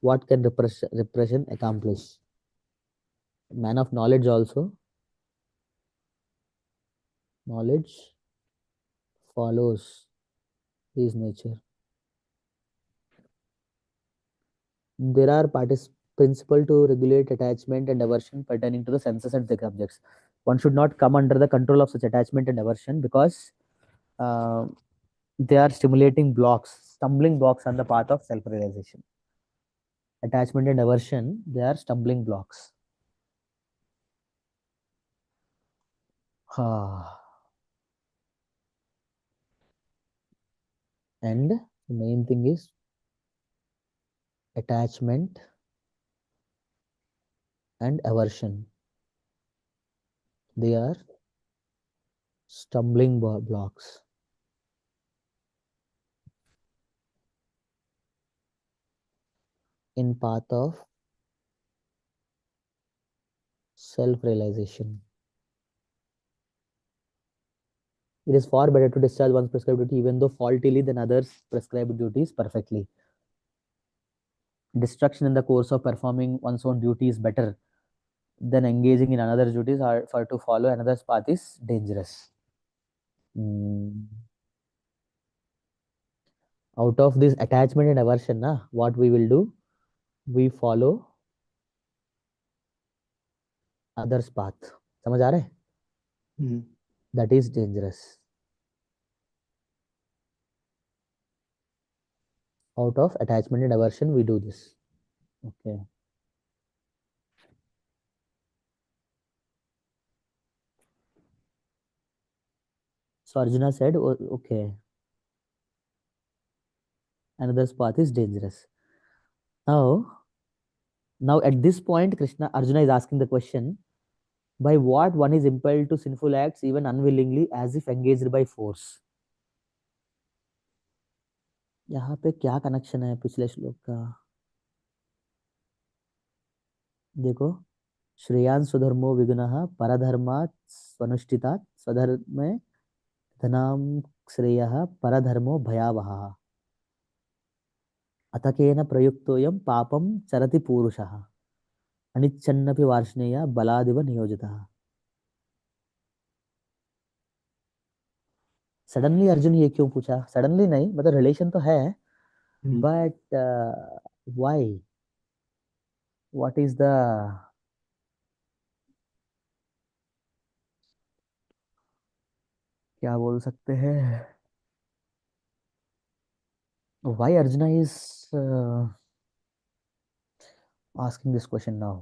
What can repression accomplish? Man of knowledge also, knowledge follows his nature. There are principle to regulate attachment and aversion pertaining to the senses and the objects. One should not come under the control of such attachment and aversion because uh, they are stimulating blocks, stumbling blocks on the path of self-realization. Attachment and aversion, they are stumbling blocks. And the main thing is attachment and aversion. They are stumbling blocks in path of self-realization. It is far better to discharge one's prescribed duty even though faultily than others' prescribed duties perfectly. Distraction in the course of performing one's own duty is better than engaging in another's duties or for to follow another's path is dangerous. Mm. Out of this attachment and aversion, what we will do? We follow others' path. समझ आ रहा है? That is dangerous. Out of attachment and aversion, we do this. Okay. So Arjuna said, okay, another's path is dangerous. Now at this point, Arjuna is asking the question, by what one is impelled to sinful acts even unwillingly as if engaged by force. यहाँ पे क्या connection है पिछले श्लोक का? देखो, श्रेयान स्वधर्मो विगुणः परधर्मात् स्वनुष्ठितात् स्वधर्मे धनाम श्रेयः परधर्मो भयावहः अतकेन प्रयुक्तोऽयं पापं चरति पूरुषः अनिच्छन्नपि वार्ष्णेय बलादिव नियोजितः. सडनली अर्जुन ये क्यों पूछा? सडनली नहीं, मतलब रिलेशन तो है, but why? What is the, क्या बोल सकते हैं, why arjuna is asking this question now?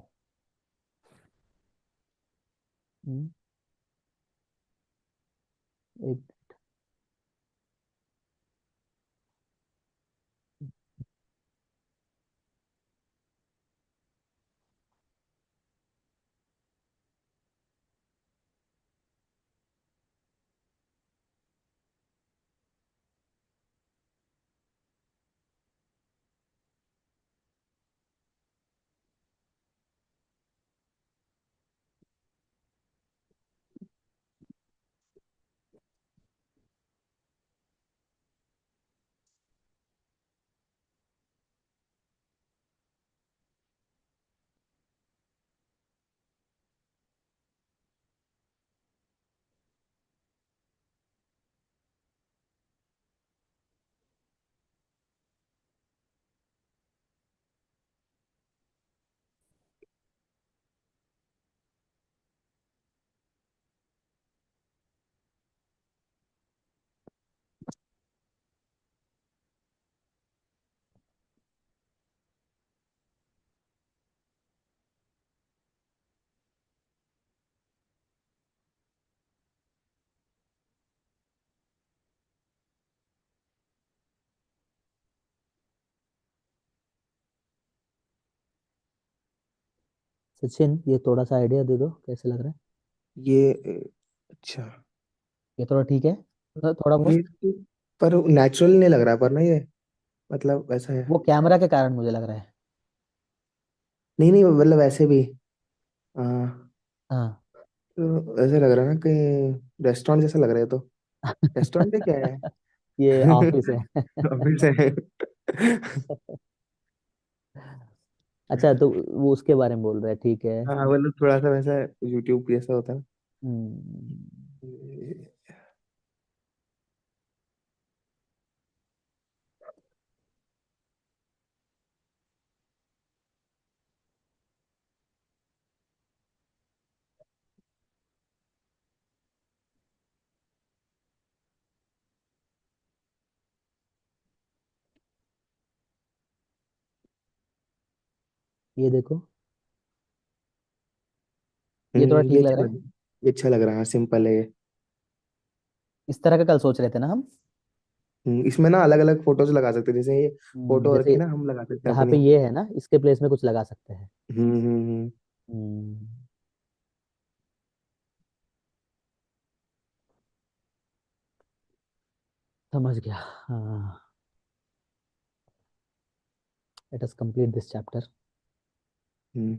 Sachin, ये थोड़ा सा आइडिया दे दो, कैसे लग रहा है? ये अच्छा, ये थोड़ा ठीक है, थोड़ा ये बहुत. तो पर नेचुरल नहीं लग रहा पर ना ये, मतलब ऐसा है। वो कैमरा के कारण मुझे लग रहा है. नहीं नहीं, मतलब ऐसे भी आ, हाँ. तो ऐसे लग रहा है ना कि रेस्टोरेंट जैसा लग रहा है, तो रेस्टोरेंट है क्या है? ये ऑफिस है. ऑफिस है। अच्छा, तो वो उसके बारे में बोल रहा है, ठीक है. हाँ मतलब थोड़ा सा वैसा यूट्यूब जैसा होता है हम्म. ना। ये देखो, ये थोड़ा ये ठीक लग अच्छा रहा है। लग ये अच्छा लग रहा है, सिंपल है ये। इस तरह का कल सोच रहे थे ना हम। इसमें ना अलग अलग फोटोज लगा सकते हैं, जैसे ये फोटो जैसे रखी ना, हम लगा सकते हैं यहाँ पे अपनी। ये है ना, इसके प्लेस में कुछ लगा सकते हैं। हम्म। हम्म, समझ गया। हाँ, let us complete this chapter. Hmm.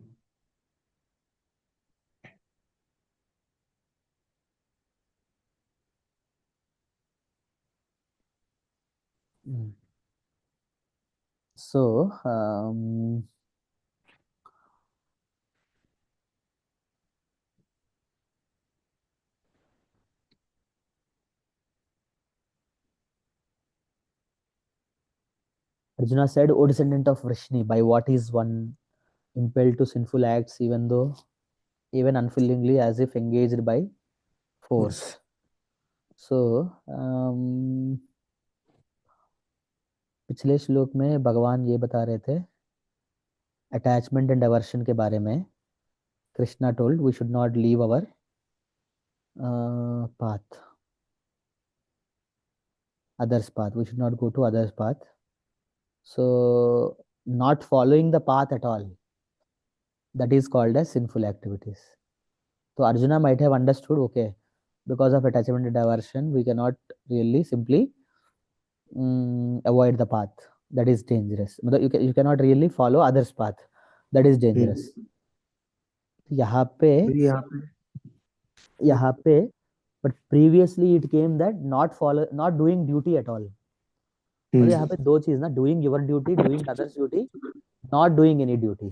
So Arjuna said, O descendant of Vrishni, by what is one impelled to sinful acts, even though, even unwillingly, as if engaged by Force. force? So, पिछले श्लोक में भगवान ये बता रहे थे attachment and aversion के बारे में। Krishna told we should not leave our path, others path. We should not go to others path. So, not following the path at all, that is called as sinful activities. So Arjuna might have understood, okay, because of attachment and aversion, we cannot really simply avoid the path. That is dangerous. मतलब you cannot really follow others' path. That is dangerous. हम्म। यहाँ पे फिर यहाँ पे यहाँ पे but previously it came that not doing duty at all. मतलब यहाँ हम्म। पे दो चीज ना, doing your duty, doing others duty, not doing any duty.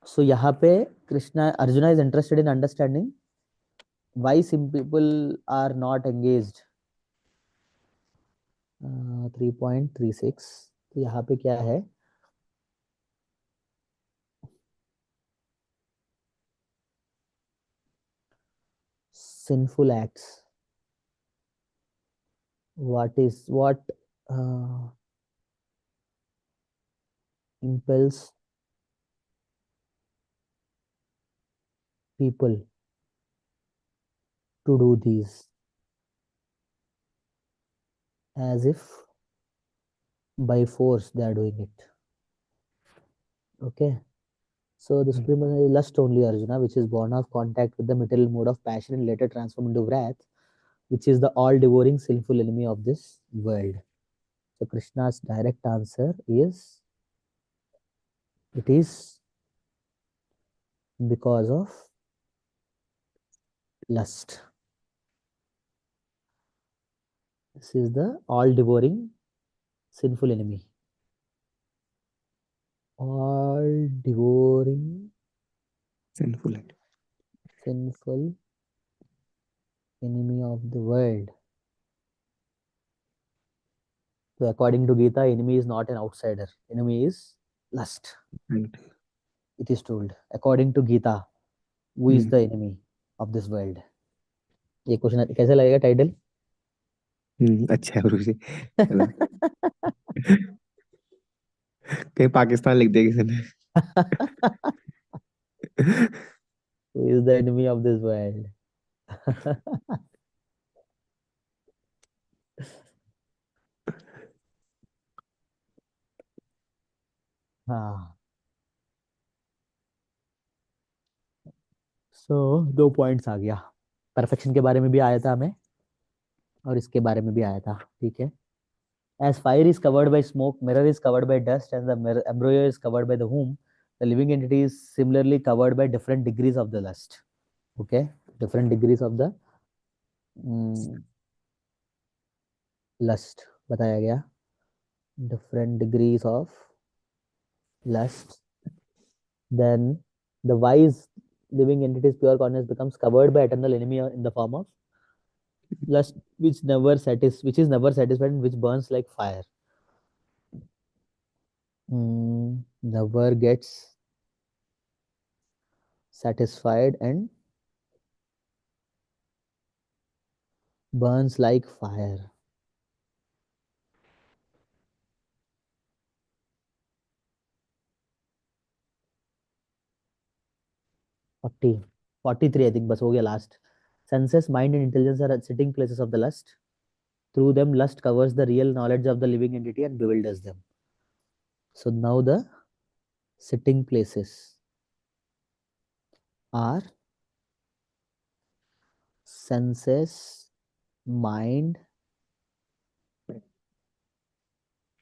So यहाँ पे Arjuna is interested in understanding why some people are not engaged. 3.36, तो यहाँ पे क्या है? Sinful acts. What uh, impels people to do these, as if by force they are doing it. Okay. So the supreme is lust only, Arjuna, which is born of contact with the material mode of passion and later transformed into wrath, which is the all-devouring sinful enemy of this world. So Krishna's direct answer is it is because of lust. This is the all-devouring sinful enemy. All-devouring sinful है। sinful enemy of the world. So according to Gita, enemy is not an outsider. Enemy is lust. It is told. According to Gita, who is the enemy of this world? ये question कैसे लगेगा title? अच्छा है bro जी, चलो। कहीं पाकिस्तान लिख दिया किसी ने। Who is the enemy of this world? हाँ, सो दो पॉइंट्स आ गया। परफेक्शन के बारे में भी आया था हमें और इसके बारे में भी आया था, ठीक है। As fire is covered by smoke, mirror is covered by dust, and the embryo is covered by the womb, the living entity is similarly covered by different degrees of the lust. Okay, different degrees of the mm, lust बताया गया, different degrees of lust. Then the wise living entity's pure consciousness becomes covered by eternal enemy in the form of lust, which is never satisfied and which burns like fire. Never gets satisfied and burns like fire. 40, 43 I think, बस हो गया last. Senses, mind, and intelligence are sitting places of the lust. Through them, lust covers the real knowledge of the living entity and bewilders them. So now the sitting places are senses, mind,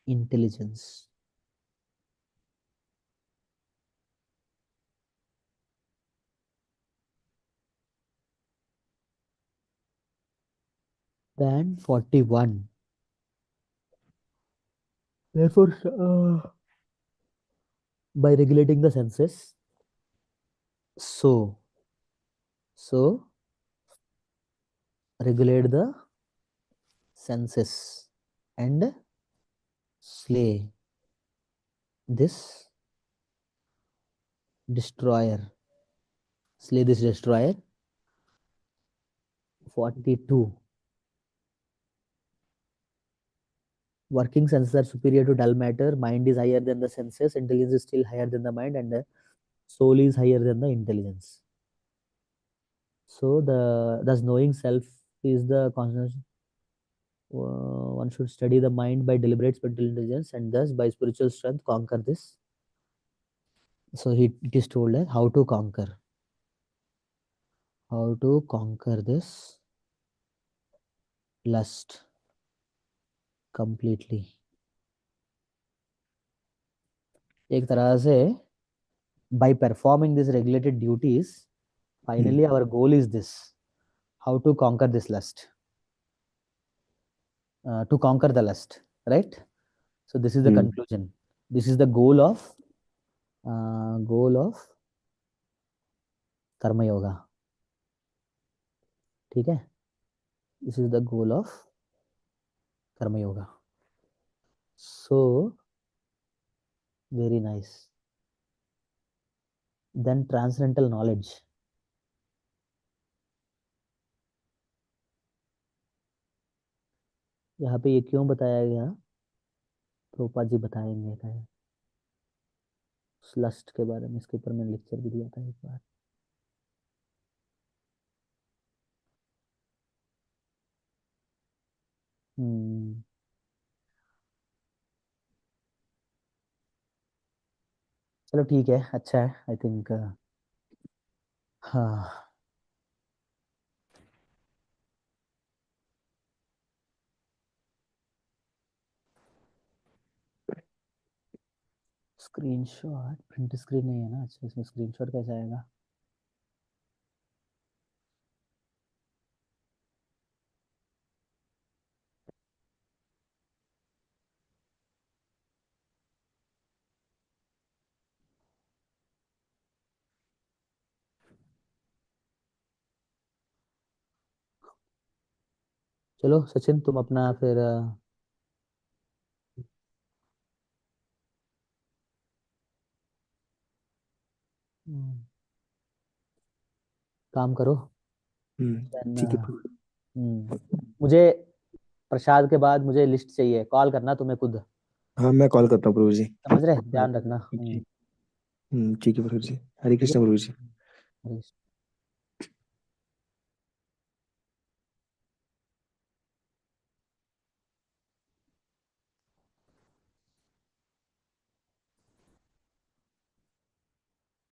intelligence. Then 41. Therefore, by regulating the senses, so so regulate the senses and slay this destroyer. Slay this destroyer. 42. Working senses are superior to dull matter. Mind is higher than the senses. Intelligence is still higher than the mind, and the soul is higher than the intelligence. So the thus knowing self is the conscious. One should study the mind by deliberate spiritual intelligence, and thus by spiritual strength conquer this. So it is told us how to conquer this lust completely. एक तरह से by performing these regulated duties, finally our goal is this: how to conquer this lust, to conquer the lust, right? So this is the conclusion. This is the goal of कर्म योगा. ठीक है? This is the goal of कर्म yoga. So very nice. Then transcendental knowledge. यहाँ पे ये क्यों बताया गया, प्रभुपाद जी बताएंगे क्या है उस लस्ट के बारे में. इसके ऊपर मैंने लेक्चर भी दिया था एक बार. हम्म. चलो ठीक है, अच्छा है आई थिंक. हाँ. स्क्रीनशॉट, प्रिंट स्क्रीन नहीं है ना. अच्छा, इसमें स्क्रीनशॉट कैसे आएगा. चलो सचिन, तुम अपना फिर काम करो. Then, ठीक है प्रभु। मुझे प्रसाद के बाद मुझे लिस्ट चाहिए. कॉल करना तुम्हें खुद. हाँ मैं कॉल करता हूँ प्रभु जी। समझ रहे, ध्यान रखना. ठीक है प्रभु जी। हरे ठीक कृष्ण प्रभु जी। है.